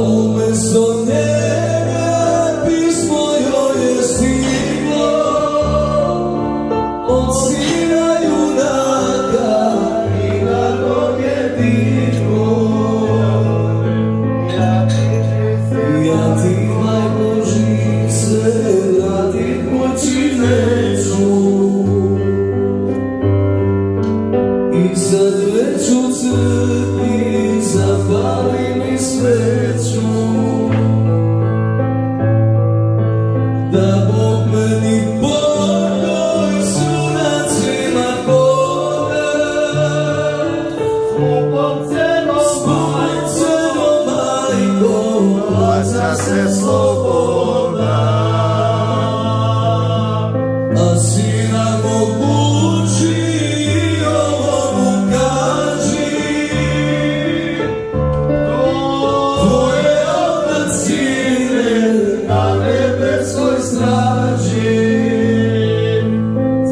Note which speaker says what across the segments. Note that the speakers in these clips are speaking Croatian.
Speaker 1: umesto njega pismo joj je stiglo od sina junaka i na noge diglo. Ja ti majko žice vratit moći neću i sad već u crkvi zapali mi sveću, da Bog meni pokoj sunacima poda. Skupom cenom majko plaća se sloboda, a sina mogući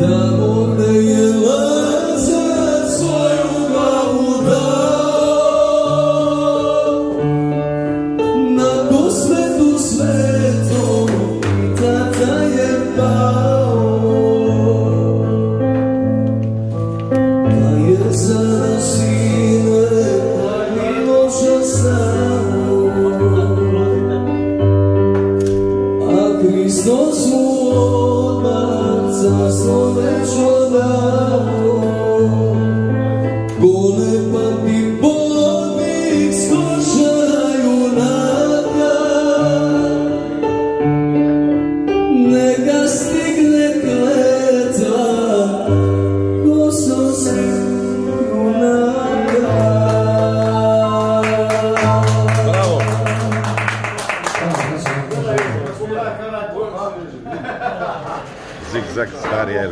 Speaker 1: tamo gde je Lazar svoju glavu dao, na posvetu svetom tata je pao, pa je za sine Miloša stao, a Hristos mu odmah carstvo večno dao. Ko ne pamti podvig Stošara junaka, neka stigne kletva kosovskih junaka.
Speaker 2: Bravo! Zigzag stari, jel?